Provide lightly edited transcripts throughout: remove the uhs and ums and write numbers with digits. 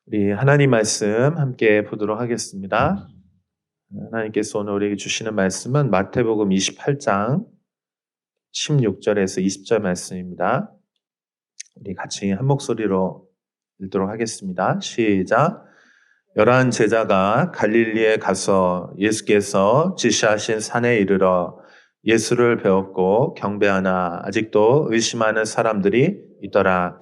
우리 하나님 말씀 함께 보도록 하겠습니다. 하나님께서 오늘 우리에게 주시는 말씀은 마태복음 28장 16절에서 20절 말씀입니다. 우리 같이 한 목소리로 읽도록 하겠습니다. 시작. 11 제자가 갈릴리에 가서 예수께서 지시하신 산에 이르러 예수를 배웠고 경배하나 아직도 의심하는 사람들이 있더라.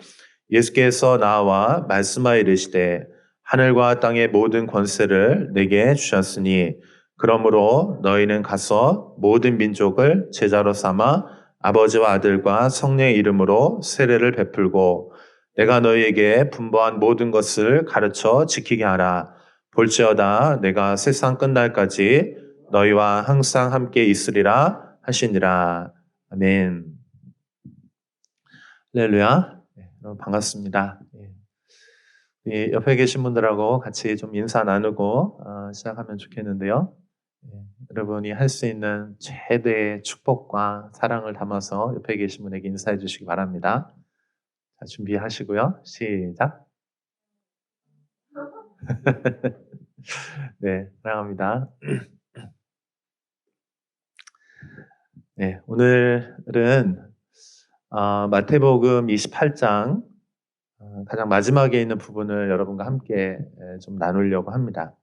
예수께서 나와 말씀하여 이르시되 하늘과 땅의 모든 권세를 내게 주셨으니 그러므로 너희는 가서 모든 민족을 제자로 삼아 아버지와 아들과 성령의 이름으로 세례를 베풀고 내가 너희에게 분부한 모든 것을 가르쳐 지키게 하라. 볼지어다 내가 세상 끝날까지 너희와 항상 함께 있으리라 하시니라. 아멘. 할렐루야. 여러분 반갑습니다. 옆에 계신 분들하고 같이 좀 인사 나누고 시작하면 좋겠는데요. 여러분이 할 수 있는 최대의 축복과 사랑을 담아서 옆에 계신 분에게 인사해 주시기 바랍니다. 자, 준비하시고요. 시작. 네, 사랑합니다. 네, 오늘은 마태복음 28장 가장 마지막에 있는 부분을 여러분과 함께 좀 나누려고 합니다.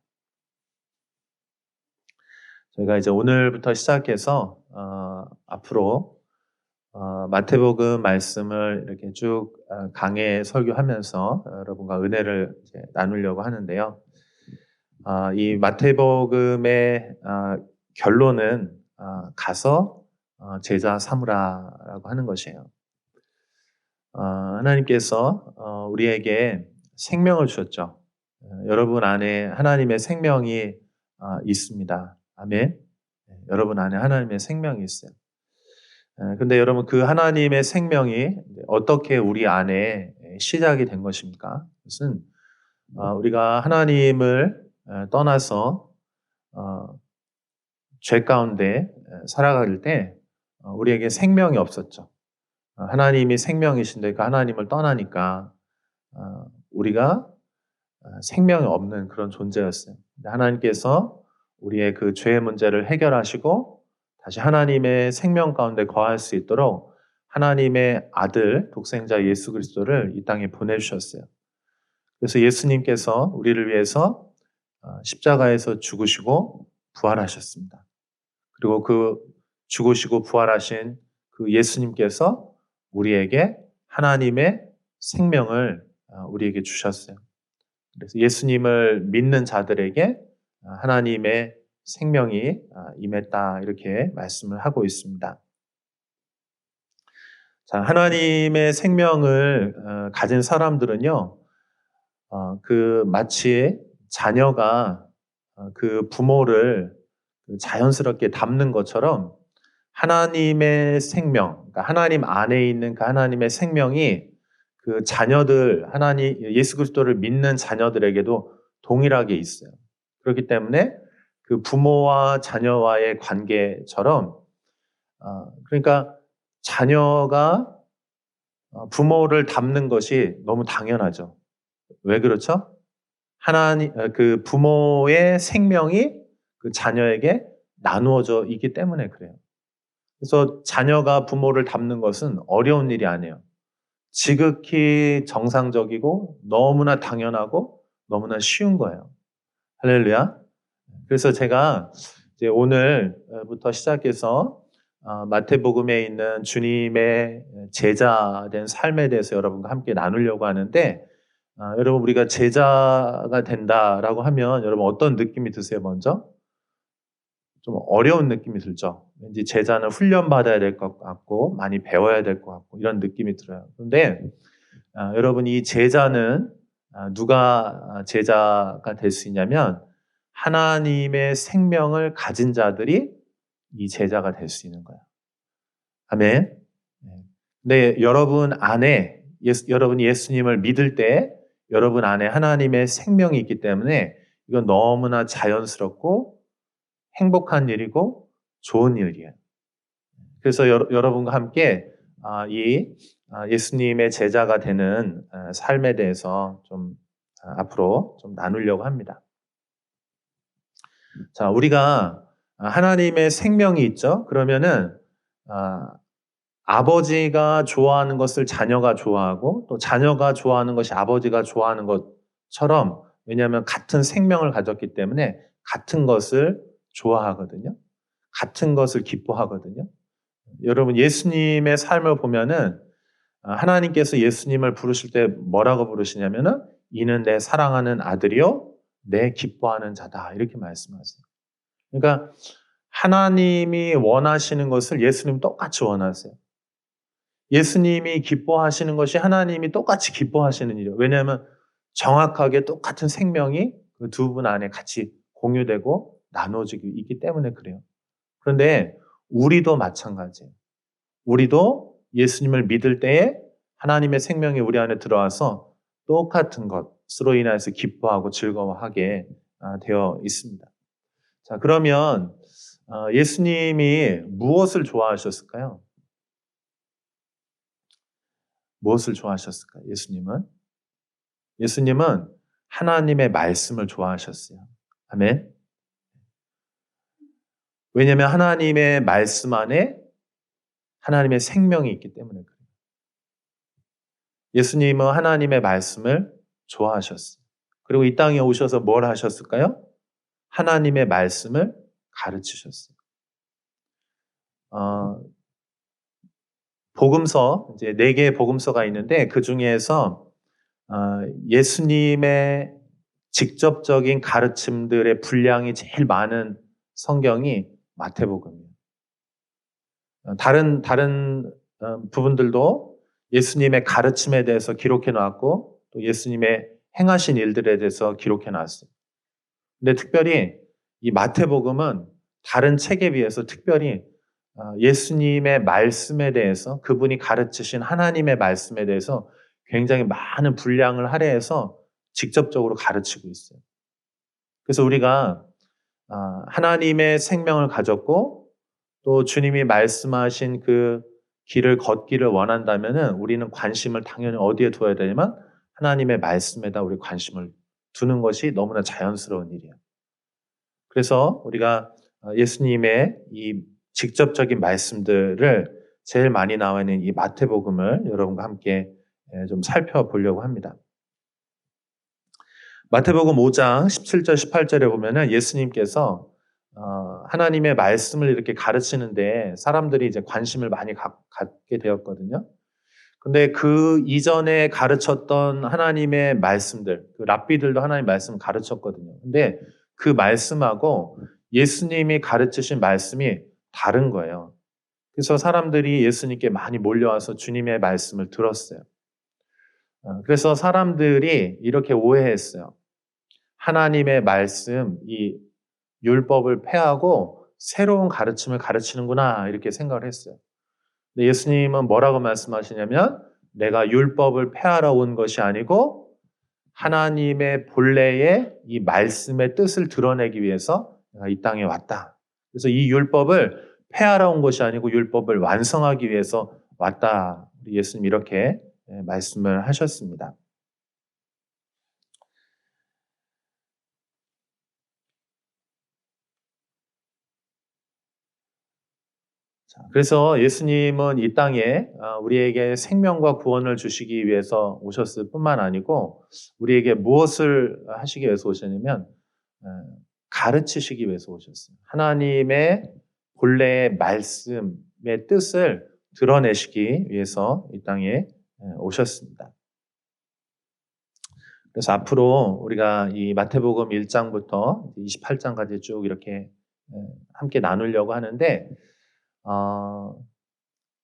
저희가 이제 오늘부터 시작해서 앞으로 마태복음 말씀을 이렇게 쭉 강해 설교하면서 여러분과 은혜를 이제 나누려고 하는데요. 이 마태복음의 결론은 가서 제자 삼으라라고 하는 것이에요. 하나님께서 우리에게 생명을 주셨죠. 여러분 안에 하나님의 생명이 있습니다. 아멘. 여러분 안에 하나님의 생명이 있어요. 근데 여러분 그 하나님의 생명이 어떻게 우리 안에 시작이 된 것입니까? 그것은 우리가 하나님을 떠나서 죄 가운데 살아갈 때 우리에게 생명이 없었죠. 하나님이 생명이신데 그 하나님을 떠나니까 우리가 생명이 없는 그런 존재였어요. 하나님께서 우리의 그 죄의 문제를 해결하시고 다시 하나님의 생명 가운데 거할 수 있도록 하나님의 아들, 독생자 예수 그리스도를 이 땅에 보내주셨어요. 그래서 예수님께서 우리를 위해서 십자가에서 죽으시고 부활하셨습니다. 그리고 그 죽으시고 부활하신 그 예수님께서 우리에게 하나님의 생명을 우리에게 주셨어요. 그래서 예수님을 믿는 자들에게 하나님의 생명이 임했다 이렇게 말씀을 하고 있습니다. 자, 하나님의 생명을 가진 사람들은요, 그 마치 자녀가 그 부모를 자연스럽게 닮는 것처럼 하나님의 생명, 그러니까 하나님 안에 있는 그 하나님의 생명이 그 자녀들, 예수 그리스도를 믿는 자녀들에게도 동일하게 있어요. 그렇기 때문에 그 부모와 자녀와의 관계처럼, 그러니까 자녀가 부모를 닮는 것이 너무 당연하죠. 왜 그렇죠? 그 부모의 생명이 그 자녀에게 나누어져 있기 때문에 그래요. 그래서 자녀가 부모를 닮는 것은 어려운 일이 아니에요. 지극히 정상적이고 너무나 당연하고 너무나 쉬운 거예요. 할렐루야. 그래서 제가 이제 오늘부터 시작해서 마태복음에 있는 주님의 제자된 삶에 대해서 여러분과 함께 나누려고 하는데, 여러분 우리가 제자가 된다라고 하면 여러분 어떤 느낌이 드세요? 먼저 좀 어려운 느낌이 들죠. 왠지 제자는 훈련받아야 될 것 같고 많이 배워야 될 것 같고 이런 느낌이 들어요. 그런데 여러분 이 제자는 누가 제자가 될 수 있냐면 하나님의 생명을 가진 자들이 이 제자가 될 수 있는 거예요. 아멘. 네, 여러분 안에 여러분이 예수님을 믿을 때 여러분 안에 하나님의 생명이 있기 때문에 이건 너무나 자연스럽고 행복한 일이고 좋은 일이에요. 그래서 여러분과 함께 이 예수님의 제자가 되는 삶에 대해서 좀 앞으로 좀 나누려고 합니다. 자, 우리가 하나님의 생명이 있죠? 그러면은 아버지가 좋아하는 것을 자녀가 좋아하고 또 자녀가 좋아하는 것이 아버지가 좋아하는 것처럼, 왜냐하면 같은 생명을 가졌기 때문에 같은 것을 좋아하거든요. 같은 것을 기뻐하거든요. 여러분, 예수님의 삶을 보면은 하나님께서 예수님을 부르실 때 뭐라고 부르시냐면은 이는 내 사랑하는 아들이요 내 기뻐하는 자다, 이렇게 말씀하세요. 그러니까 하나님이 원하시는 것을 예수님 똑같이 원하세요. 예수님이 기뻐하시는 것이 하나님이 똑같이 기뻐하시는 일이에요. 왜냐하면 정확하게 똑같은 생명이 그 두 분 안에 같이 공유되고 나눠지고 있기 때문에 그래요. 그런데 우리도 마찬가지예요. 우리도 예수님을 믿을 때에 하나님의 생명이 우리 안에 들어와서 똑같은 것으로 인해서 기뻐하고 즐거워하게 되어 있습니다. 자, 그러면 예수님이 무엇을 좋아하셨을까요? 무엇을 좋아하셨을까요? 예수님은 하나님의 말씀을 좋아하셨어요. 아멘. 왜냐하면 하나님의 말씀 안에 하나님의 생명이 있기 때문에 그래요. 예수님은 하나님의 말씀을 좋아하셨어요. 그리고 이 땅에 오셔서 뭘 하셨을까요? 하나님의 말씀을 가르치셨어요. 복음서, 이제 4개의 복음서가 있는데 그 중에서 예수님의 직접적인 가르침들의 분량이 제일 많은 성경이 마태복음이에요. 다른 부분들도 예수님의 가르침에 대해서 기록해 놨고 또 예수님의 행하신 일들에 대해서 기록해 놨어요. 근데 특별히 이 마태복음은 다른 책에 비해서 특별히 예수님의 말씀에 대해서, 그분이 가르치신 하나님의 말씀에 대해서 굉장히 많은 분량을 할애해서 직접적으로 가르치고 있어요. 그래서 우리가 하나님의 생명을 가졌고 또 주님이 말씀하신 그 길을 걷기를 원한다면은 우리는 관심을 당연히 어디에 두어야 되냐면 하나님의 말씀에다 우리 관심을 두는 것이 너무나 자연스러운 일이에요. 그래서 우리가 예수님의 이 직접적인 말씀들을 제일 많이 나와 있는 이 마태복음을 여러분과 함께 좀 살펴보려고 합니다. 마태복음 5장 17절 18절에 보면은 예수님께서 하나님의 말씀을 이렇게 가르치는데 사람들이 이제 관심을 많이 갖게 되었거든요. 근데 그 이전에 가르쳤던 하나님의 말씀들, 그 랍비들도 하나님의 말씀을 가르쳤거든요. 근데 그 말씀하고 예수님이 가르치신 말씀이 다른 거예요. 그래서 사람들이 예수님께 많이 몰려와서 주님의 말씀을 들었어요. 그래서 사람들이 이렇게 오해했어요. 하나님의 말씀, 이 율법을 폐하고 새로운 가르침을 가르치는구나, 이렇게 생각을 했어요. 근데 예수님은 뭐라고 말씀하시냐면 내가 율법을 폐하러 온 것이 아니고 하나님의 본래의 이 말씀의 뜻을 드러내기 위해서 내가 이 땅에 왔다. 그래서 이 율법을 폐하러 온 것이 아니고 율법을 완성하기 위해서 왔다. 예수님 이렇게 말씀을 하셨습니다. 그래서 예수님은 이 땅에 우리에게 생명과 구원을 주시기 위해서 오셨을 뿐만 아니고 우리에게 무엇을 하시기 위해서 오셨냐면 가르치시기 위해서 오셨어요. 하나님의 본래의 말씀의 뜻을 드러내시기 위해서 이 땅에 오셨습니다. 그래서 앞으로 우리가 이 마태복음 1장부터 28장까지 쭉 이렇게 함께 나누려고 하는데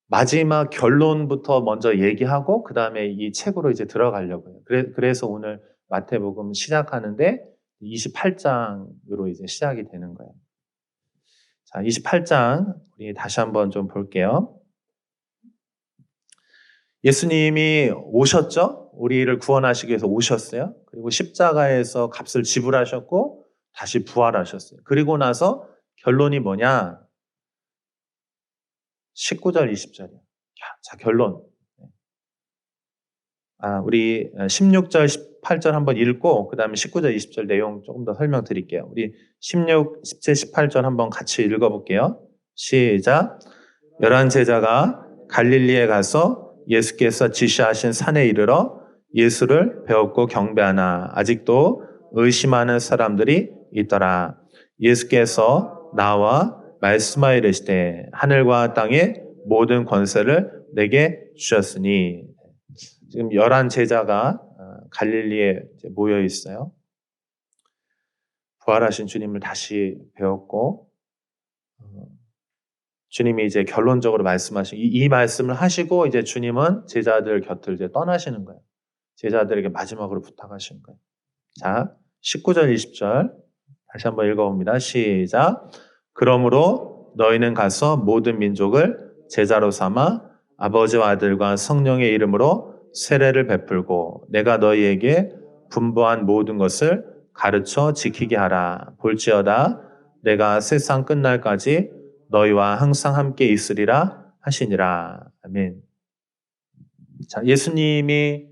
마지막 결론부터 먼저 얘기하고 그 다음에 이 책으로 이제 들어가려고 해요. 그래서 오늘 마태복음 시작하는데 28장으로 이제 시작이 되는 거예요. 자, 28장 우리 다시 한번 좀 볼게요. 예수님이 오셨죠? 우리를 구원하시기 위해서 오셨어요. 그리고 십자가에서 값을 지불하셨고 다시 부활하셨어요. 그리고 나서 결론이 뭐냐? 19절, 20절이에요. 자, 결론. 우리 16절, 18절 한번 읽고 그 다음에 19절, 20절 내용 조금 더 설명드릴게요. 우리 16, 17, 18절 한번 같이 읽어볼게요. 시작. 11 제자가 갈릴리에 가서 예수께서 지시하신 산에 이르러 예수를 배웠고 경배하나 아직도 의심하는 사람들이 있더라. 예수께서 나와 말씀하여 이르시되 하늘과 땅의 모든 권세를 내게 주셨으니. 지금 11 제자가 갈릴리에 모여 있어요. 부활하신 주님을 다시 배웠고 주님이 이제 결론적으로 말씀하신 이 말씀을 하시고 이제 주님은 제자들 곁을 이제 떠나시는 거예요. 제자들에게 마지막으로 부탁하시는 거예요. 자, 19절, 20절 다시 한번 읽어봅니다. 시작. 그러므로 너희는 가서 모든 민족을 제자로 삼아 아버지와 아들과 성령의 이름으로 세례를 베풀고 내가 너희에게 분부한 모든 것을 가르쳐 지키게 하라. 볼지어다 내가 세상 끝날까지 너희와 항상 함께 있으리라 하시니라. 아멘. 자, 예수님이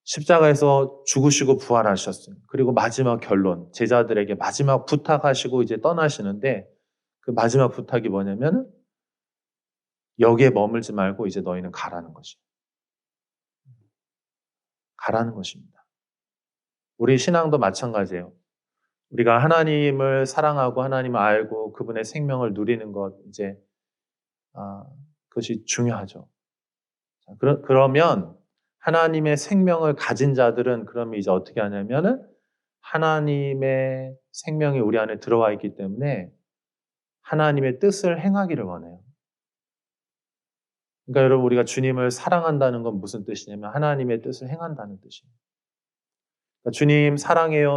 십자가에서 죽으시고 부활하셨어요. 그리고 마지막 결론, 제자들에게 마지막 부탁하시고 이제 떠나시는데 그 마지막 부탁이 뭐냐면 여기에 머물지 말고 이제 너희는 가라는 것이에요. 가라는 것입니다. 우리 신앙도 마찬가지예요. 우리가 하나님을 사랑하고 하나님을 알고 그분의 생명을 누리는 것 이제 그것이 중요하죠. 그러면 하나님의 생명을 가진 자들은 그러면 이제 어떻게 하냐면은 하나님의 생명이 우리 안에 들어와 있기 때문에 하나님의 뜻을 행하기를 원해요. 그러니까 여러분 우리가 주님을 사랑한다는 건 무슨 뜻이냐면 하나님의 뜻을 행한다는 뜻이에요. 그러니까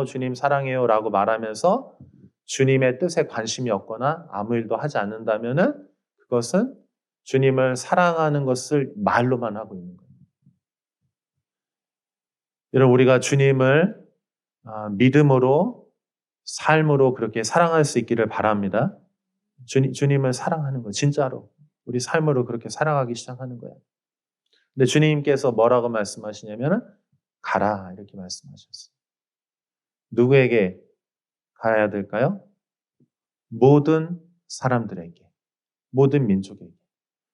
주님 사랑해요 라고 말하면서 주님의 뜻에 관심이 없거나 아무 일도 하지 않는다면은 그것은 주님을 사랑하는 것을 말로만 하고 있는 거예요. 여러분 우리가 주님을 믿음으로 삶으로 그렇게 사랑할 수 있기를 바랍니다. 주님을 사랑하는 거 진짜로 우리 삶으로 그렇게 살아가기 시작하는 거예요. 근데 주님께서 뭐라고 말씀하시냐면은 가라 이렇게 말씀하셨어요. 누구에게 가야 될까요? 모든 사람들에게, 모든 민족에게.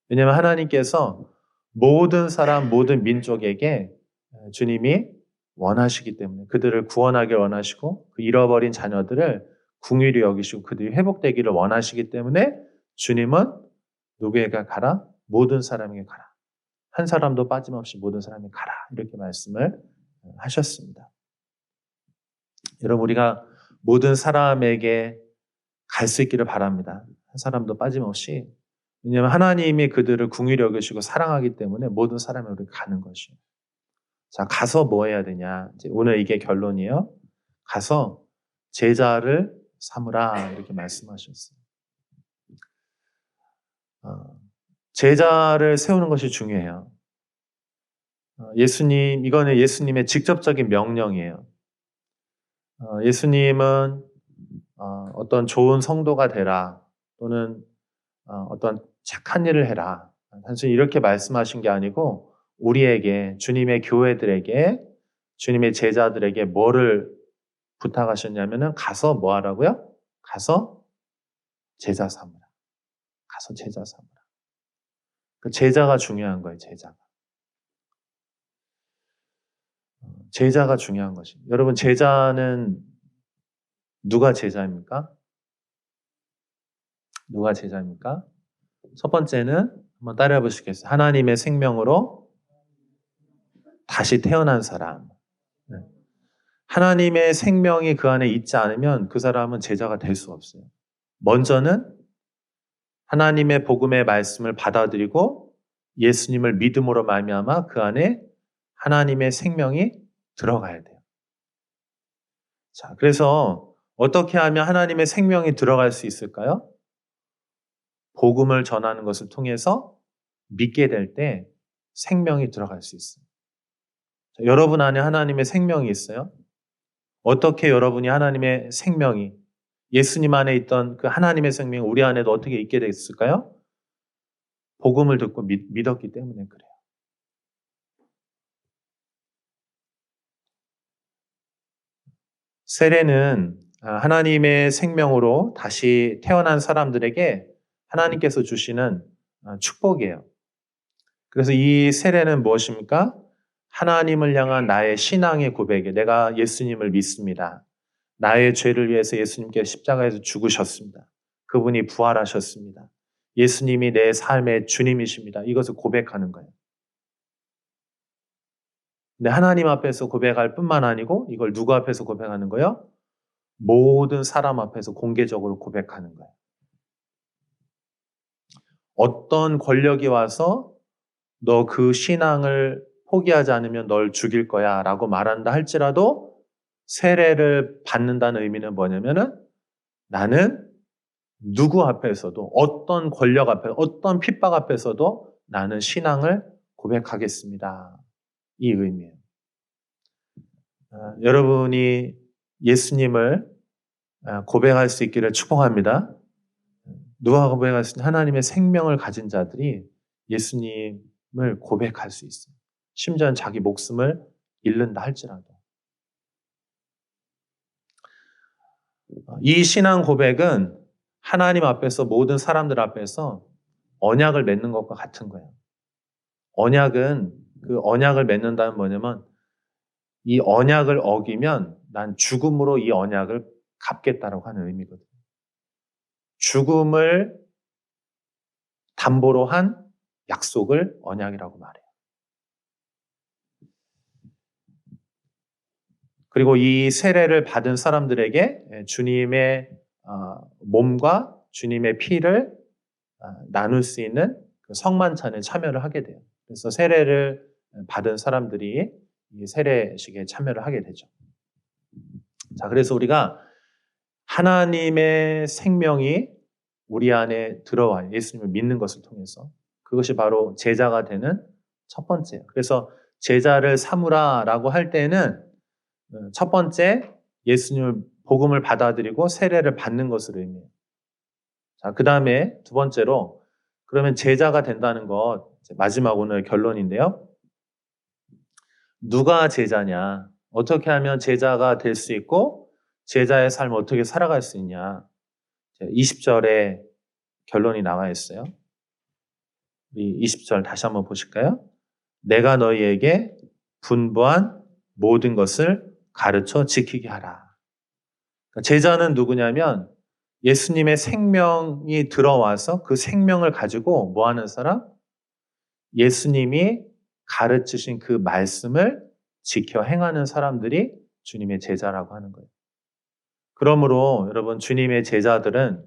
왜냐하면 하나님께서 모든 사람, 모든 민족에게 주님이 원하시기 때문에 그들을 구원하길 원하시고 그 잃어버린 자녀들을 긍휼히 여기시고 그들이 회복되기를 원하시기 때문에 주님은 누구에게 가라? 모든 사람에게 가라. 한 사람도 빠짐없이 모든 사람에게 가라. 이렇게 말씀을 하셨습니다. 여러분 우리가 모든 사람에게 갈 수 있기를 바랍니다. 한 사람도 빠짐없이. 왜냐하면 하나님이 그들을 긍휼히 여기시고 사랑하기 때문에 모든 사람에 우리가 가는 것이에요. 자, 가서 뭐 해야 되냐. 오늘 이게 결론이에요. 가서 제자를 삼으라 이렇게 말씀하셨어요. 제자를 세우는 것이 중요해요. 이거는 예수님의 직접적인 명령이에요. 예수님은 어떤 좋은 성도가 되라 또는 어떤 착한 일을 해라. 단순히 이렇게 말씀하신 게 아니고 우리에게 주님의 교회들에게 주님의 제자들에게 뭐를 부탁하셨냐면은 가서 뭐 하라고요? 가서 제자 삼으라. 가서 제자 삼으라. 그 제자가 중요한 거예요. 제자가 중요한 것입니다. 여러분 제자는 누가 제자입니까? 누가 제자입니까? 첫 번째는 한번 따라해 보시겠어요? 하나님의 생명으로 다시 태어난 사람. 네. 하나님의 생명이 그 안에 있지 않으면 그 사람은 제자가 될 수 없어요. 먼저는 하나님의 복음의 말씀을 받아들이고 예수님을 믿음으로 말미암아 그 안에 하나님의 생명이 들어가야 돼요. 자, 그래서 어떻게 하면 하나님의 생명이 들어갈 수 있을까요? 복음을 전하는 것을 통해서 믿게 될 때 생명이 들어갈 수 있어요. 자, 여러분 안에 하나님의 생명이 있어요? 어떻게 여러분이 하나님의 생명이 예수님 안에 있던 그 하나님의 생명이 우리 안에도 어떻게 있게 됐을까요? 복음을 듣고 믿었기 때문에 그래요. 세례는 하나님의 생명으로 다시 태어난 사람들에게 하나님께서 주시는 축복이에요. 그래서 이 세례는 무엇입니까? 하나님을 향한 나의 신앙의 고백에 내가 예수님을 믿습니다. 나의 죄를 위해서 예수님께 십자가에서 죽으셨습니다. 그분이 부활하셨습니다. 예수님이 내 삶의 주님이십니다. 이것을 고백하는 거예요. 근데 하나님 앞에서 고백할 뿐만 아니고 이걸 누구 앞에서 고백하는 거예요? 모든 사람 앞에서 공개적으로 고백하는 거예요. 어떤 권력이 와서 너 그 신앙을 포기하지 않으면 널 죽일 거야 라고 말한다 할지라도 세례를 받는다는 의미는 뭐냐면은 나는 누구 앞에서도 어떤 권력 앞에 어떤 핍박 앞에서도 나는 신앙을 고백하겠습니다. 이 의미예요. 여러분이 예수님을 고백할 수 있기를 축복합니다. 누가 고백할 수 있는 하나님의 생명을 가진 자들이 예수님을 고백할 수 있어요. 심지어는 자기 목숨을 잃는다 할지라도. 이 신앙 고백은 하나님 앞에서 모든 사람들 앞에서 언약을 맺는 것과 같은 거예요. 언약은 그 언약을 맺는다는 뭐냐면 이 언약을 어기면 난 죽음으로 이 언약을 갚겠다라고 하는 의미거든요. 죽음을 담보로 한 약속을 언약이라고 말해요. 그리고 이 세례를 받은 사람들에게 주님의 몸과 주님의 피를 나눌 수 있는 그 성만찬에 참여를 하게 돼요. 그래서 세례를 받은 사람들이 이 세례식에 참여를 하게 되죠. 자, 그래서 우리가 하나님의 생명이 우리 안에 들어와요. 예수님을 믿는 것을 통해서. 그것이 바로 제자가 되는 첫 번째예요. 그래서 제자를 삼으라라고 할 때는 첫 번째 예수님을 복음을 받아들이고 세례를 받는 것을 의미해요. 자, 그 다음에 두 번째로 그러면 제자가 된다는 것 마지막 오늘 결론인데요. 누가 제자냐? 어떻게 하면 제자가 될 수 있고 제자의 삶을 어떻게 살아갈 수 있냐? 20절에 결론이 나와 있어요. 우리 20절 다시 한번 보실까요? 내가 너희에게 분부한 모든 것을 가르쳐 지키게 하라. 제자는 누구냐면 예수님의 생명이 들어와서 그 생명을 가지고 뭐 하는 사람? 예수님이 가르치신 그 말씀을 지켜 행하는 사람들이 주님의 제자라고 하는 거예요. 그러므로 여러분 주님의 제자들은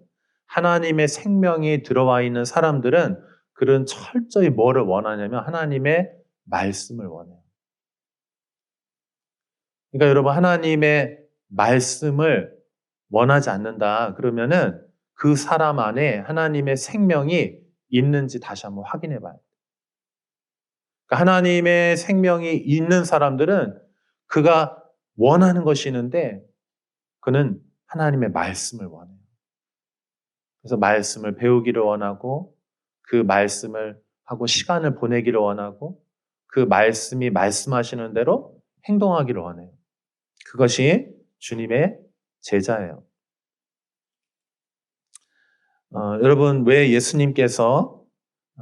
하나님의 생명이 들어와 있는 사람들은 그런 철저히 뭐를 원하냐면 하나님의 말씀을 원해요. 그러니까 여러분 하나님의 말씀을 원하지 않는다 그러면은 그 사람 안에 하나님의 생명이 있는지 다시 한번 확인해 봐요. 그러니까 하나님의 생명이 있는 사람들은 그가 원하는 것이 있는데 그는 하나님의 말씀을 원해요. 그래서 말씀을 배우기를 원하고 그 말씀을 하고 시간을 보내기를 원하고 그 말씀이 말씀하시는 대로 행동하기를 원해요. 그것이 주님의 제자예요. 여러분 왜 예수님께서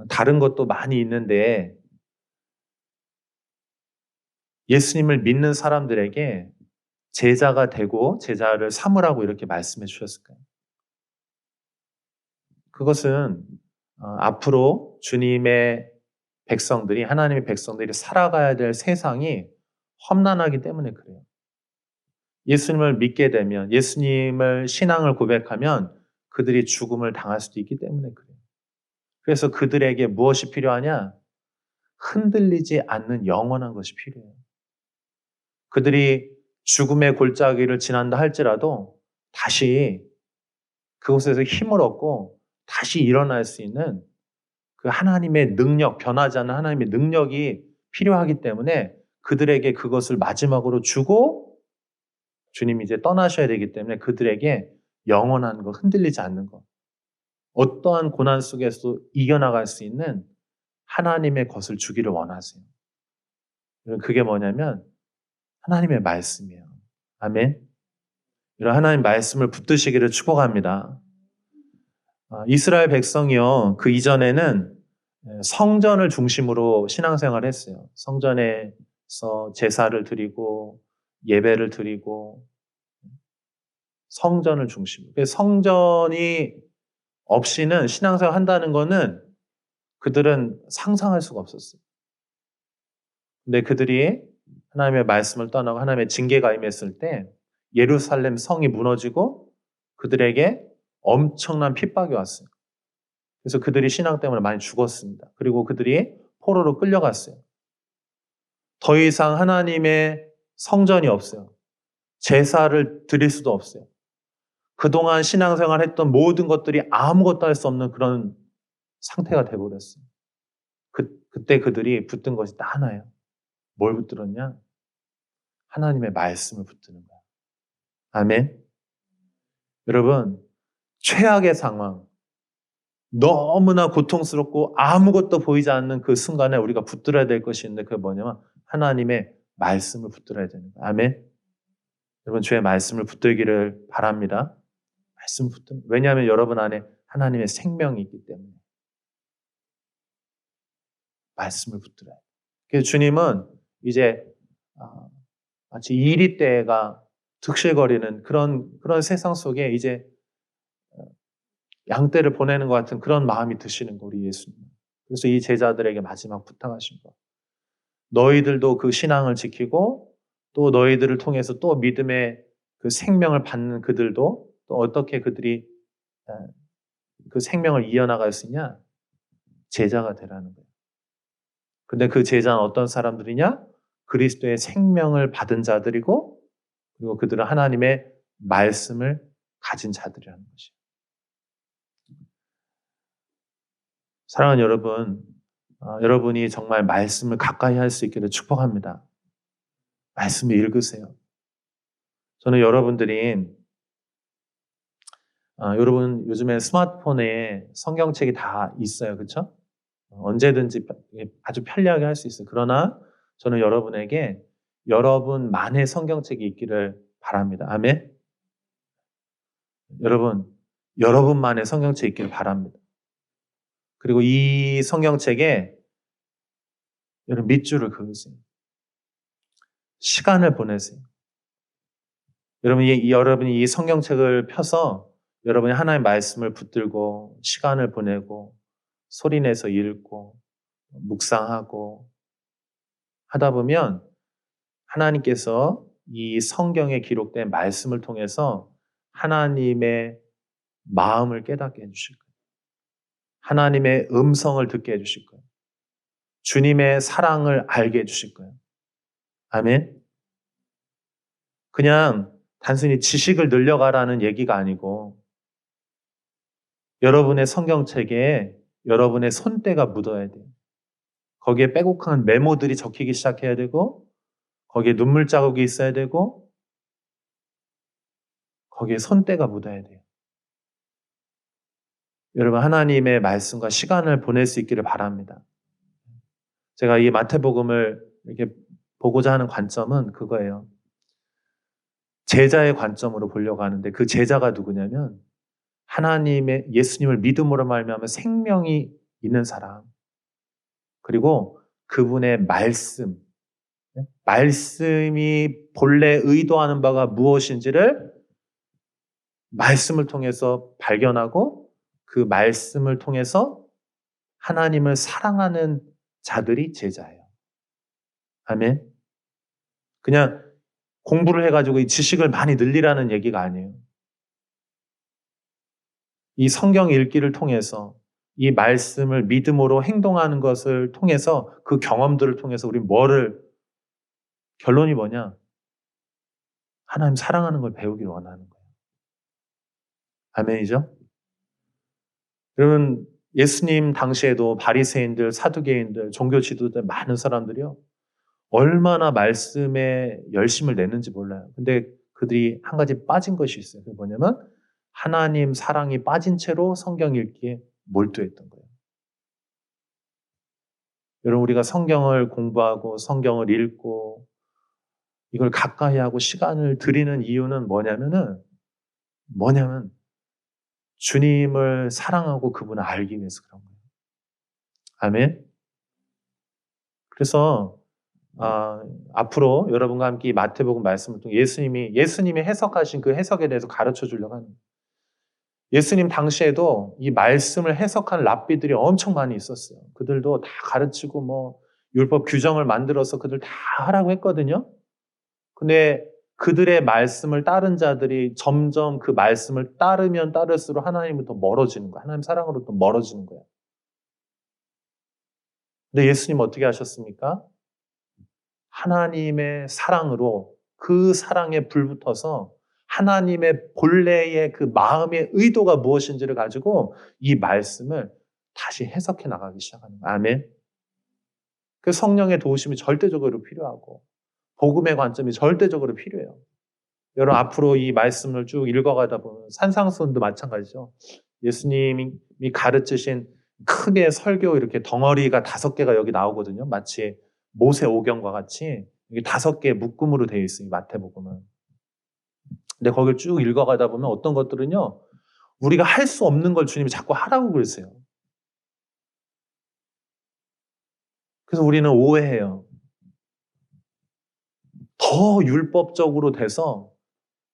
다른 것도 많이 있는데 예수님을 믿는 사람들에게 제자가 되고 제자를 삼으라고 이렇게 말씀해 주셨을까요? 그것은 앞으로 주님의 백성들이 하나님의 백성들이 살아가야 될 세상이 험난하기 때문에 그래요. 예수님을 믿게 되면 예수님을 신앙을 고백하면 그들이 죽음을 당할 수도 있기 때문에 그래요. 그래서 그들에게 무엇이 필요하냐? 흔들리지 않는 영원한 것이 필요해요. 그들이 죽음의 골짜기를 지난다 할지라도 다시 그곳에서 힘을 얻고 다시 일어날 수 있는 그 하나님의 능력, 변하지 않는 하나님의 능력이 필요하기 때문에 그들에게 그것을 마지막으로 주고 주님이 이제 떠나셔야 되기 때문에 그들에게 영원한 것, 흔들리지 않는 것, 어떠한 고난 속에서 이겨나갈 수 있는 하나님의 것을 주기를 원하세요. 그게 뭐냐면 하나님의 말씀이에요. 아멘. 이런 하나님 말씀을 붙드시기를 축복합니다. 이스라엘 백성이요, 그 이전에는 성전을 중심으로 신앙생활을 했어요. 성전에서 제사를 드리고 예배를 드리고 성전을 중심으로. 성전이 없이는 신앙생활 한다는 거는 그들은 상상할 수가 없었어요. 근데 그들이 하나님의 말씀을 떠나고 하나님의 징계가 임했을 때 예루살렘 성이 무너지고 그들에게 엄청난 핍박이 왔어요. 그래서 그들이 신앙 때문에 많이 죽었습니다. 그리고 그들이 포로로 끌려갔어요. 더 이상 하나님의 성전이 없어요. 제사를 드릴 수도 없어요. 그동안 신앙생활 했던 모든 것들이 아무것도 할 수 없는 그런 상태가 돼버렸어요. 그때 그들이 붙든 것이 딱 하나예요. 뭘 붙들었냐? 하나님의 말씀을 붙드는 거야. 아멘. 여러분, 최악의 상황, 너무나 고통스럽고 아무것도 보이지 않는 그 순간에 우리가 붙들어야 될 것이 있는데 그게 뭐냐면 하나님의 말씀을 붙들어야 되는 거예요. 아멘. 여러분, 주의 말씀을 붙들기를 바랍니다. 말씀 붙든. 왜냐하면 여러분 안에 하나님의 생명이 있기 때문에 말씀을 붙들어야 돼요. 그래서 주님은 이제 마치 이리떼가 득실거리는 그런 세상 속에 이제 양떼를 보내는 것 같은 그런 마음이 드시는 거, 우리 예수님. 그래서 이 제자들에게 마지막 부탁하신 거. 너희들도 그 신앙을 지키고 또 너희들을 통해서 또 믿음의 그 생명을 받는 그들도 또 어떻게 그들이 그 생명을 이어나갈 수 있냐? 제자가 되라는 거예요. 근데 그 제자는 어떤 사람들이냐? 그리스도의 생명을 받은 자들이고 그리고 그들은 하나님의 말씀을 가진 자들이라는 것이에요. 사랑하는 여러분, 여러분이 정말 말씀을 가까이 할 수 있기를 축복합니다. 말씀을 읽으세요. 저는 여러분들이 여러분 요즘에 스마트폰에 성경책이 다 있어요. 그렇죠? 언제든지 아주 편리하게 할 수 있어요. 그러나 저는 여러분에게 여러분만의 성경책이 있기를 바랍니다. 아멘? 여러분만의 성경책이 있기를 바랍니다. 그리고 이 성경책에 여러분 밑줄을 그으세요. 시간을 보내세요. 여러분이 이 성경책을 펴서 여러분이 하나님의 말씀을 붙들고 시간을 보내고 소리내서 읽고 묵상하고 하다 보면 하나님께서 이 성경에 기록된 말씀을 통해서 하나님의 마음을 깨닫게 해주실 거예요. 하나님의 음성을 듣게 해주실 거예요. 주님의 사랑을 알게 해주실 거예요. 아멘. 그냥 단순히 지식을 늘려가라는 얘기가 아니고 여러분의 성경책에 여러분의 손때가 묻어야 돼요. 거기에 빼곡한 메모들이 적히기 시작해야 되고 거기에 눈물 자국이 있어야 되고 거기에 손때가 묻어야 돼요. 여러분 하나님의 말씀과 시간을 보낼 수 있기를 바랍니다. 제가 이 마태복음을 이렇게 보고자 하는 관점은 그거예요. 제자의 관점으로 보려고 하는데 그 제자가 누구냐면 하나님의 예수님을 믿음으로 말미암아 생명이 있는 사람 그리고 그분의 말씀이 본래 의도하는 바가 무엇인지를 말씀을 통해서 발견하고 그 말씀을 통해서 하나님을 사랑하는 자들이 제자예요. 아멘. 그냥 공부를 해가지고 이 지식을 많이 늘리라는 얘기가 아니에요. 이 성경 읽기를 통해서 이 말씀을 믿음으로 행동하는 것을 통해서 그 경험들을 통해서 우리 결론이 뭐냐? 하나님 사랑하는 걸 배우기를 원하는 거예요. 아멘이죠? 여러분 예수님 당시에도 바리새인들, 사두개인들, 종교 지도자들 많은 사람들이요. 얼마나 말씀에 열심을 냈는지 몰라요. 근데 그들이 한 가지 빠진 것이 있어요. 그게 뭐냐면 하나님 사랑이 빠진 채로 성경 읽기에 몰두했던 거예요. 여러분 우리가 성경을 공부하고 성경을 읽고 이걸 가까이 하고 시간을 들이는 이유는 뭐냐면은 뭐냐면 주님을 사랑하고 그분을 알기 위해서 그런 거예요. 아멘. 그래서 앞으로 여러분과 함께 이 마태복음 말씀을 통해 예수님이 해석하신 그 해석에 대해서 가르쳐 주려고 하는 거예요. 예수님 당시에도 이 말씀을 해석한 랍비들이 엄청 많이 있었어요. 그들도 다 가르치고 뭐 율법 규정을 만들어서 그들 다 하라고 했거든요. 근데 그들의 말씀을 따른 자들이 점점 그 말씀을 따르면 따를수록 하나님부터 멀어지는 거예요. 하나님 사랑으로부터 멀어지는 거예요. 근데 예수님 어떻게 하셨습니까? 하나님의 사랑으로 그 사랑에 불붙어서 하나님의 본래의 그 마음의 의도가 무엇인지를 가지고 이 말씀을 다시 해석해 나가기 시작하는 거예요. 아멘. 그 성령의 도우심이 절대적으로 필요하고 복음의 관점이 절대적으로 필요해요. 여러분 앞으로 이 말씀을 쭉 읽어가다 보면 산상수훈도 마찬가지죠. 예수님이 가르치신 크게 설교 이렇게 덩어리가 5개가 여기 나오거든요. 마치 모세오경과 같이 이게 5개의 묶음으로 되어 있어요. 마태복음은. 근데 거기를 쭉 읽어가다 보면 어떤 것들은요. 우리가 할 수 없는 걸 주님이 자꾸 하라고 그러세요. 그래서 우리는 오해해요. 더 율법적으로 돼서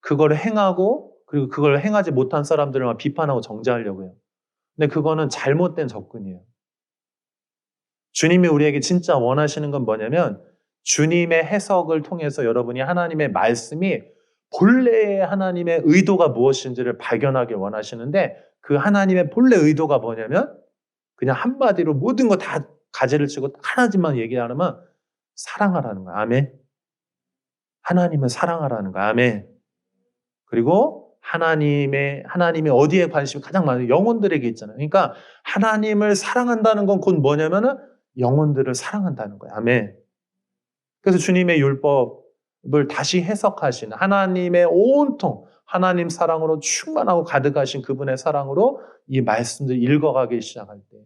그걸 행하고 그리고 그걸 행하지 못한 사람들을 비판하고 정죄하려고 해요. 근데 그거는 잘못된 접근이에요. 주님이 우리에게 진짜 원하시는 건 뭐냐면 주님의 해석을 통해서 여러분이 하나님의 말씀이 본래의 하나님의 의도가 무엇인지를 발견하길 원하시는데 그 하나님의 본래 의도가 뭐냐면 그냥 한마디로 모든 거 다 가지를 치고 하나님만 얘기하면 사랑하라는 거야. 아멘. 하나님을 사랑하라는 거야. 아멘. 그리고 하나님이 어디에 관심이 가장 많아요? 영혼들에게 있잖아요. 그러니까 하나님을 사랑한다는 건 곧 뭐냐면은 영혼들을 사랑한다는 거예요. 아멘. 그래서 주님의 율법을 다시 해석하신 하나님의 온통 하나님 사랑으로 충만하고 가득하신 그분의 사랑으로 이 말씀들 읽어가기 시작할 때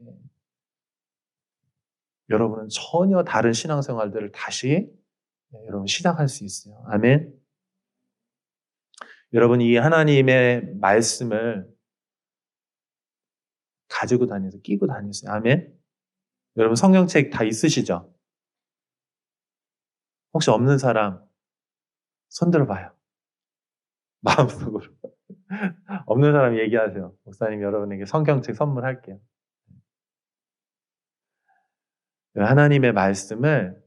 여러분은 전혀 다른 신앙생활들을 다시 여러분 시작할 수 있어요. 아멘. 여러분 이 하나님의 말씀을 가지고 다니세요. 끼고 다니세요. 아멘. 여러분 성경책 다 있으시죠? 혹시 없는 사람 손 들어봐요. 마음속으로. 없는 사람 얘기하세요. 목사님 여러분에게 성경책 선물할게요. 하나님의 말씀을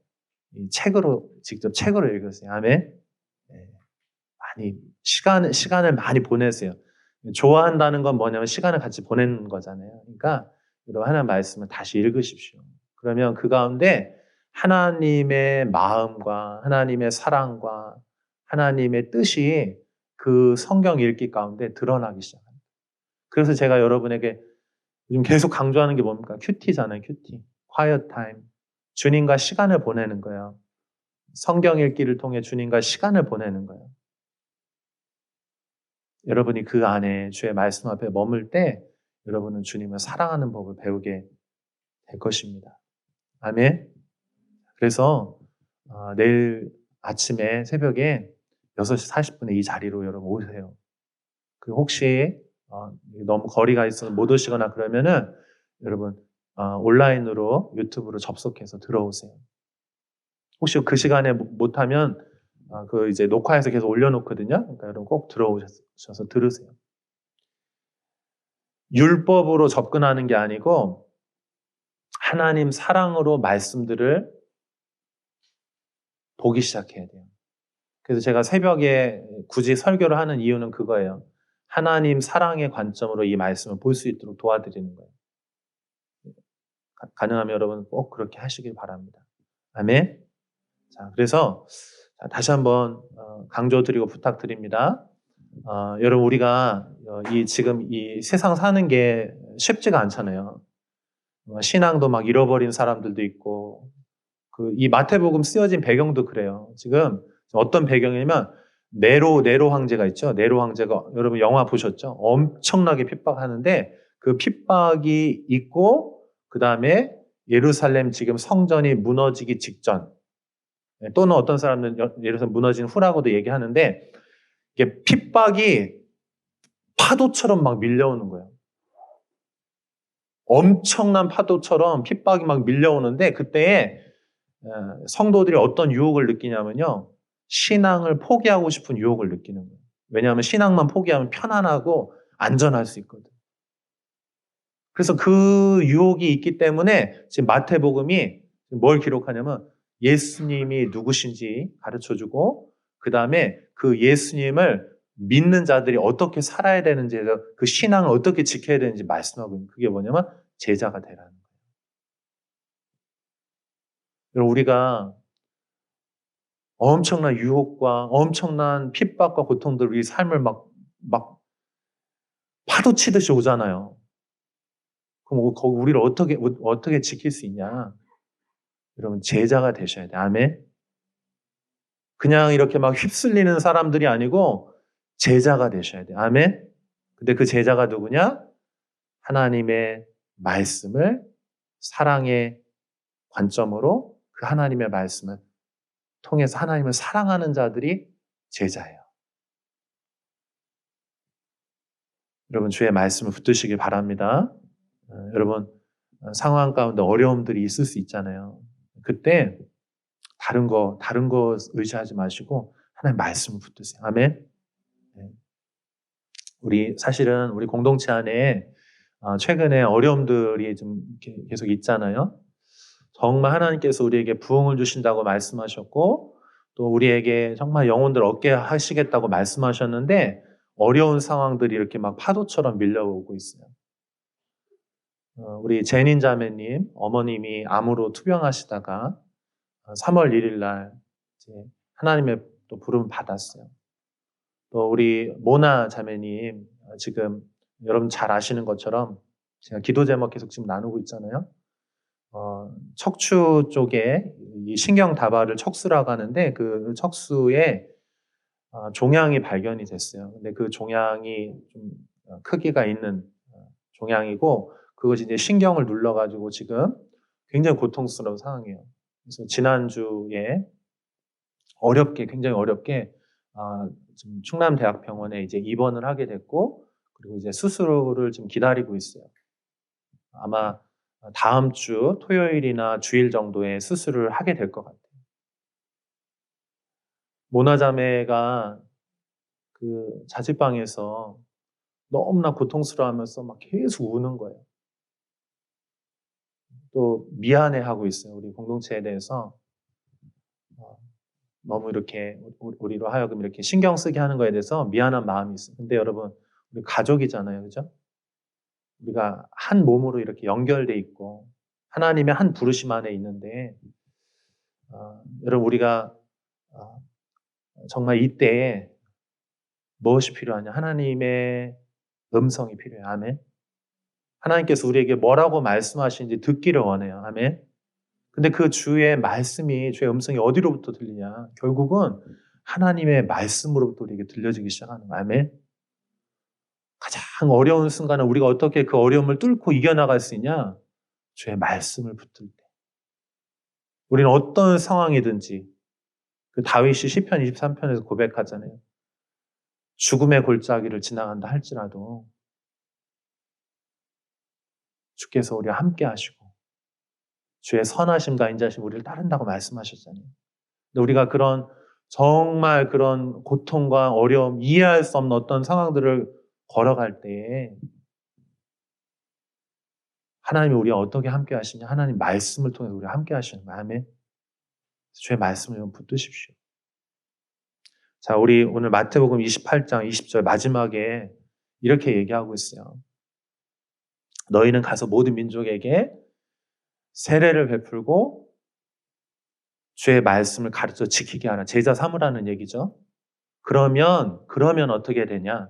직접 책으로 읽으세요. 아멘. 많이 시간을 많이 보내세요. 좋아한다는 건 뭐냐면 시간을 같이 보내는 거잖아요. 그러니까 여러분 하나님의 말씀을 다시 읽으십시오. 그러면 그 가운데 하나님의 마음과 하나님의 사랑과 하나님의 뜻이 그 성경 읽기 가운데 드러나기 시작합니다. 그래서 제가 여러분에게 요즘 계속 강조하는 게 뭡니까? 큐티잖아요. 큐티. quiet time. 주님과 시간을 보내는 거예요. 성경 읽기를 통해 주님과 시간을 보내는 거예요. 여러분이 그 안에 주의 말씀 앞에 머물 때 여러분은 주님을 사랑하는 법을 배우게 될 것입니다. 아멘. 그래서 내일 아침에 새벽에 6시 40분에 이 자리로 여러분 오세요. 그리고 혹시 너무 거리가 있어서 못 오시거나 그러면은 여러분 온라인으로 유튜브로 접속해서 들어오세요. 혹시 그 시간에 못하면 그 이제 녹화해서 계속 올려놓거든요. 그러니까 여러분 꼭 들어오셔서 들으세요. 율법으로 접근하는 게 아니고 하나님 사랑으로 말씀들을 보기 시작해야 돼요. 그래서 제가 새벽에 굳이 설교를 하는 이유는 그거예요. 하나님 사랑의 관점으로 이 말씀을 볼 수 있도록 도와드리는 거예요. 가능하면 여러분 꼭 그렇게 하시길 바랍니다. 아멘. 자, 그래서 다시 한번 강조드리고 부탁드립니다. 여러분 우리가 지금 이 세상 사는 게 쉽지가 않잖아요. 신앙도 막 잃어버린 사람들도 있고 이 마태복음 쓰여진 배경도 그래요. 지금 어떤 배경이냐면 네로 황제가 있죠. 네로 황제가 여러분 영화 보셨죠? 엄청나게 핍박하는데 그 핍박이 있고 그 다음에 예루살렘 지금 성전이 무너지기 직전 또는 어떤 사람들은 예루살렘 무너진 후라고도 얘기하는데 이게 핍박이 파도처럼 막 밀려오는 거예요. 엄청난 파도처럼 핍박이 막 밀려오는데 그때에 성도들이 어떤 유혹을 느끼냐면요. 신앙을 포기하고 싶은 유혹을 느끼는 거예요. 왜냐하면 신앙만 포기하면 편안하고 안전할 수 있거든. 그래서 그 유혹이 있기 때문에 지금 마태복음이 뭘 기록하냐면 예수님이 누구신지 가르쳐주고 그 다음에 그 예수님을 믿는 자들이 어떻게 살아야 되는지에 대해서 그 신앙을 어떻게 지켜야 되는지 말씀하고 있는 그게 뭐냐면 제자가 되라는 거예요. 여러분 우리가 엄청난 유혹과 엄청난 핍박과 고통들 우리 삶을 막 파도 치듯이 오잖아요. 그럼 우리를 어떻게 지킬 수 있냐? 여러분 제자가 되셔야 돼. 아멘. 그냥 이렇게 막 휩쓸리는 사람들이 아니고 제자가 되셔야 돼. 아멘. 근데 그 제자가 누구냐? 하나님의 말씀을 사랑의 관점으로 그 하나님의 말씀을 통해서 하나님을 사랑하는 자들이 제자예요. 여러분 주의 말씀을 붙드시길 바랍니다. 여러분 상황 가운데 어려움들이 있을 수 있잖아요. 그때 다른 거 의지하지 마시고 하나님 말씀을 붙드세요. 아멘. 사실은 우리 공동체 안에 최근에 어려움들이 좀 계속 있잖아요. 정말 하나님께서 우리에게 부흥을 주신다고 말씀하셨고 또 우리에게 정말 영혼들 얻게 하시겠다고 말씀하셨는데 어려운 상황들이 이렇게 막 파도처럼 밀려오고 있어요. 우리 제닌 자매님 어머님이 암으로 투병하시다가 3월 1일 날 이제 하나님의 또 부름을 받았어요. 또 우리 모나 자매님 지금 여러분 잘 아시는 것처럼 제가 기도 제목 계속 지금 나누고 있잖아요. 척추 쪽에 이 신경 다발을 척수라고 하는데 그 척수에 종양이 발견이 됐어요. 근데 그 종양이 좀 크기가 있는 종양이고 그것이 이제 신경을 눌러가지고 지금 굉장히 고통스러운 상황이에요. 그래서 지난주에 굉장히 어렵게 지금 충남대학병원에 이제 입원을 하게 됐고 그리고 이제 수술을 지금 기다리고 있어요. 아마 다음 주 토요일이나 주일 정도에 수술을 하게 될 것 같아요. 모나자매가 그 자취방에서 너무나 고통스러워하면서 막 계속 우는 거예요. 또 미안해하고 있어요. 우리 공동체에 대해서 너무 이렇게 우리로 하여금 이렇게 신경 쓰게 하는 거에 대해서 미안한 마음이 있어요. 근데 여러분 우리 가족이잖아요, 그죠? 우리가 한 몸으로 이렇게 연결돼 있고 하나님의 한 부르심 안에 있는데 여러분 우리가 정말 이때에 무엇이 필요하냐? 하나님의 음성이 필요해요. 아멘. 하나님께서 우리에게 뭐라고 말씀하시는지 듣기를 원해요. 아멘. 근데 그 주의 말씀이 주의 음성이 어디로부터 들리냐? 결국은 하나님의 말씀으로부터 우리에게 들려지기 시작하는 거예요. 아멘. 가장 어려운 순간에 우리가 어떻게 그 어려움을 뚫고 이겨나갈 수 있냐? 주의 말씀을 붙들 때. 우리는 어떤 상황이든지 그 다윗이 시편 23편에서 고백하잖아요. 죽음의 골짜기를 지나간다 할지라도 주께서 우리와 함께 하시고 주의 선하심과 인자심 우리를 따른다고 말씀하셨잖아요. 근데 우리가 정말 그런 고통과 어려움, 이해할 수 없는 어떤 상황들을 걸어갈 때에 하나님이 우리와 어떻게 함께 하시냐? 하나님 말씀을 통해서 우리와 함께 하시는 거예요. 아멘. 주의 말씀을 좀 붙드십시오. 자, 우리 오늘 마태복음 28장 20절 마지막에 이렇게 얘기하고 있어요. 너희는 가서 모든 민족에게 세례를 베풀고 주의 말씀을 가르쳐 지키게 하라. 제자 삼으라는 얘기죠. 그러면 어떻게 되냐?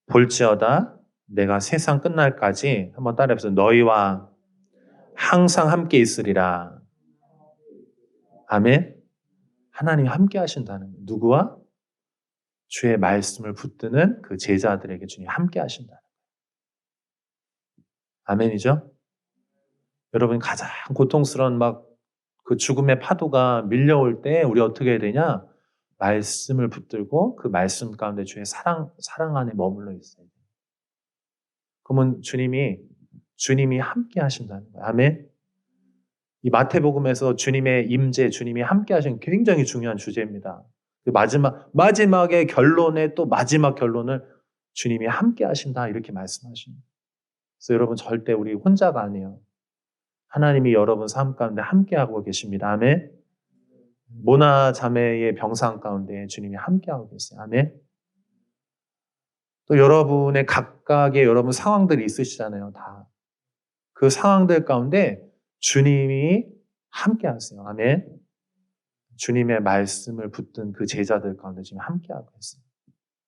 볼지어다 내가 세상 끝날까지 한번 따라해보세요. 너희와 항상 함께 있으리라. 아멘. 하나님이 함께 하신다는 거예요. 누구와? 주의 말씀을 붙드는 그 제자들에게 주님이 함께 하신다는 거예요. 아멘이죠? 여러분 가장 고통스러운 그 죽음의 파도가 밀려올 때 우리 어떻게 해야 되냐? 말씀을 붙들고 그 말씀 가운데 주의 사랑 안에 머물러 있어야 돼요. 그러면 주님이 함께 하신다는 거예요. 아멘. 이 마태복음에서 주님의 임재, 주님이 함께 하신 굉장히 중요한 주제입니다. 그 마지막의 결론에 또 마지막 결론을 주님이 함께 하신다 이렇게 말씀하십니다. 그래서 여러분 절대 우리 혼자가 아니에요. 하나님이 여러분 삶 가운데 함께하고 계십니다. 아멘. 모나 자매의 병상 가운데 주님이 함께하고 계세요. 아멘. 또 여러분의 각각의 여러분 상황들이 있으시잖아요. 다. 그 상황들 가운데 주님이 함께하세요. 아멘. 주님의 말씀을 붙든 그 제자들 가운데 지금 함께하고 있어요.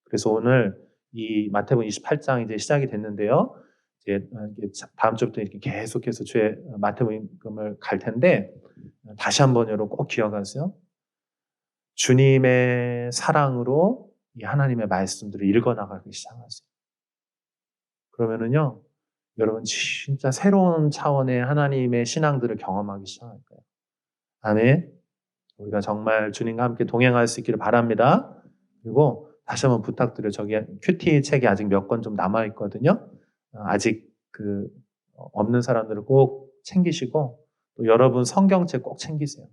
그래서 오늘 이 마태복음 28장 이제 시작이 됐는데요. 이제 다음 주부터 이렇게 계속해서 주의 마태복음을 갈 텐데 다시 한번 여러분 꼭 기억하세요. 주님의 사랑으로 이 하나님의 말씀들을 읽어나가기 시작하세요. 그러면은요, 여러분 진짜 새로운 차원의 하나님의 신앙들을 경험하기 시작할 거예요. 아멘. 우리가 정말 주님과 함께 동행할 수 있기를 바랍니다. 그리고 다시 한번 부탁드려요. 저기 큐티 책이 아직 몇 권 좀 남아있거든요. 아직 없는 사람들을 꼭 챙기시고 또 여러분 성경책 꼭 챙기세요.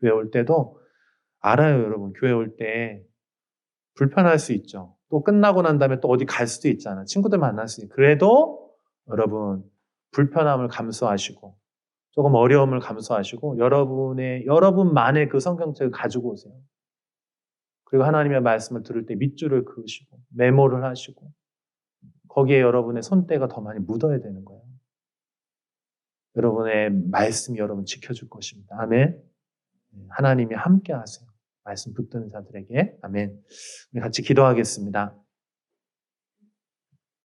교회 올 때도 알아요. 여러분 교회 올 때 불편할 수 있죠. 또 끝나고 난 다음에 또 어디 갈 수도 있잖아. 친구들 만날 수 있고. 그래도 여러분 불편함을 감수하시고 조금 어려움을 감수하시고 여러분만의 그 성경책을 가지고 오세요. 그리고 하나님의 말씀을 들을 때 밑줄을 그으시고 메모를 하시고 거기에 여러분의 손때가 더 많이 묻어야 되는 거예요. 여러분의 말씀이 여러분 지켜줄 것입니다. 아멘. 하나님이 함께 하세요. 말씀 붙드는 자들에게. 아멘. 우리 같이 기도하겠습니다.